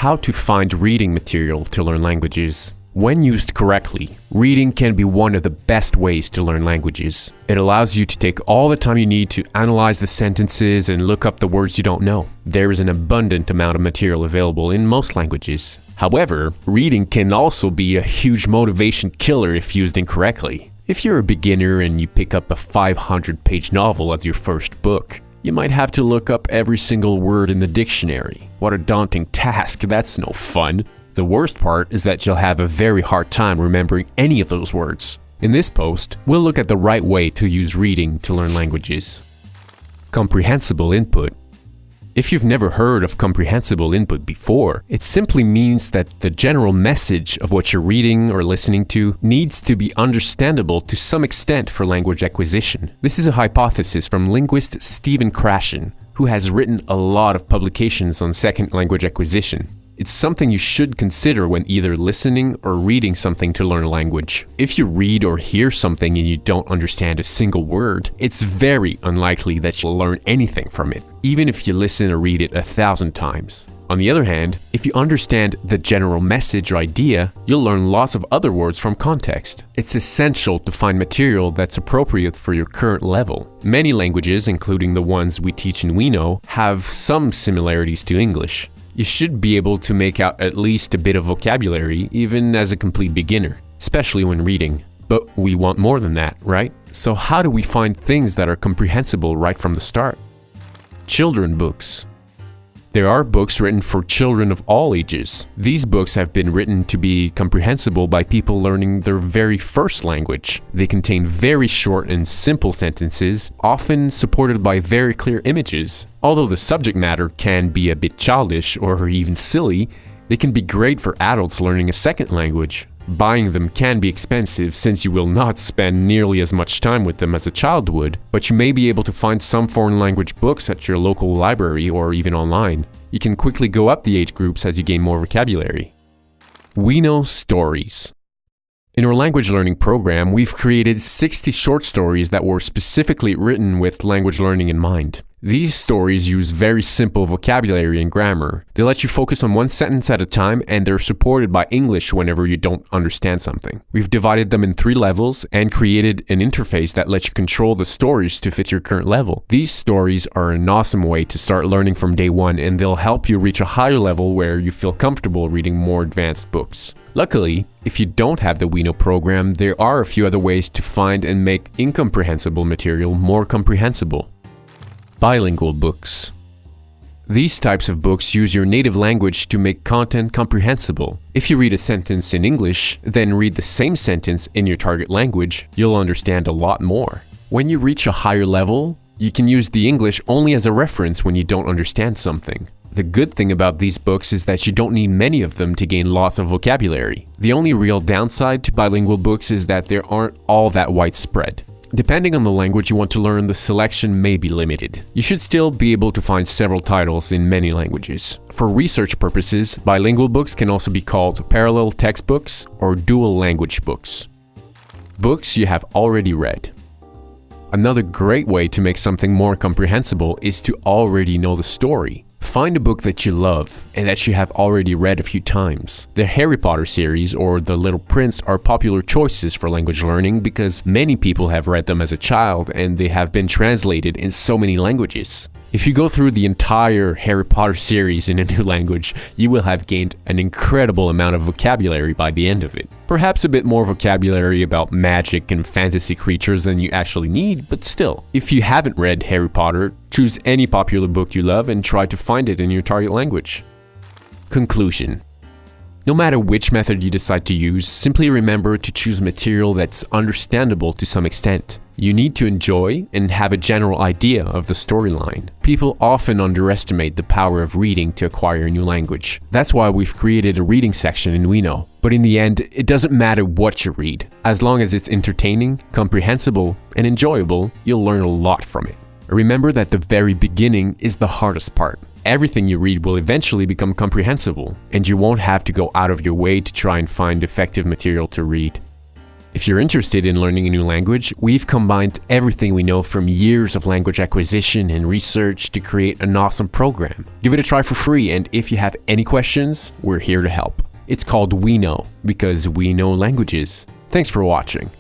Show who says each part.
Speaker 1: how to find reading material to learn languages. When used correctly, reading can be one of the best ways to learn languages. It allows you to take all the time you need to analyze the sentences and look up the words you don't know. There is an abundant amount of material available in most languages. However, reading can also be a huge motivation killer if used incorrectly. If you're a beginner and you pick up a 500-page novel as your first book, you might have to look up every single word in the dictionary. What a daunting task, that's no fun. The worst part is that you'll have a very hard time remembering any of those words. In this post, we'll look at the right way to use reading to learn languages. Comprehensible input. If you've never heard of comprehensible input before, it simply means that the general message of what you're reading or listening to needs to be understandable to some extent for language acquisition. This is a hypothesis from linguist Stephen Krashen, who has written a lot of publications on second language acquisition. It's something you should consider when either listening or reading something to learn a language. If you read or hear something and you don't understand a single word, it's very unlikely that you'll learn anything from it, even if you listen or read it 1,000 times. On the other hand, if you understand the general message or idea, you'll learn lots of other words from context. It's essential to find material that's appropriate for your current level. Many languages, including the ones we teach in WeKnow, have some similarities to English. You should be able to make out at least a bit of vocabulary, even as a complete beginner, especially when reading. But we want more than that, right? So how do we find things that are comprehensible right from the start? Children books. There are books written for children of all ages. These books have been written to be comprehensible by people learning their very first language. They contain very short and simple sentences, often supported by very clear images. Although the subject matter can be a bit childish or even silly, they can be great for adults learning a second language. Buying them can be expensive since you will not spend nearly as much time with them as a child would, but you may be able to find some foreign language books at your local library or even online. You can quickly go up the age groups as you gain more vocabulary. WeKnow stories. In our language learning program, we've created 60 short stories that were specifically written with language learning in mind. These stories use very simple vocabulary and grammar. They let you focus on one sentence at a time, and they're supported by English whenever you don't understand something. We've divided them in 3 levels and created an interface that lets you control the stories to fit your current level. These stories are an awesome way to start learning from day one, and they'll help you reach a higher level where you feel comfortable reading more advanced books. Luckily, if you don't have the WeKnow program, there are a few other ways to find and make incomprehensible material more comprehensible. Bilingual books. These types of books use your native language to make content comprehensible. If you read a sentence in English, then read the same sentence in your target language, you'll understand a lot more. When you reach a higher level, you can use the English only as a reference when you don't understand something. The good thing about these books is that you don't need many of them to gain lots of vocabulary. The only real downside to bilingual books is that they aren't all that widespread. Depending on the language you want to learn, the selection may be limited. You should still be able to find several titles in many languages. For research purposes, bilingual books can also be called parallel textbooks or dual language books. Books you have already read. Another great way to make something more comprehensible is to already know the story. Find a book that you love and that you have already read a few times. The Harry Potter series or The Little Prince are popular choices for language learning because many people have read them as a child and they have been translated in so many languages. If you go through the entire Harry Potter series in a new language, you will have gained an incredible amount of vocabulary by the end of it. Perhaps a bit more vocabulary about magic and fantasy creatures than you actually need, but still. If you haven't read Harry Potter, choose any popular book you love and try to find it in your target language. Conclusion. No matter which method you decide to use, simply remember to choose material that's understandable to some extent. You need to enjoy and have a general idea of the storyline. People often underestimate the power of reading to acquire a new language. That's why we've created a reading section in WeKnow. But in the end, it doesn't matter what you read. As long as it's entertaining, comprehensible, and enjoyable, you'll learn a lot from it. Remember that the very beginning is the hardest part. Everything you read will eventually become comprehensible, and you won't have to go out of your way to try and find effective material to read. If you're interested in learning a new language, we've combined everything we know from years of language acquisition and research to create an awesome program. Give it a try for free, and if you have any questions, we're here to help. It's called We Know because we know languages. Thanks for watching.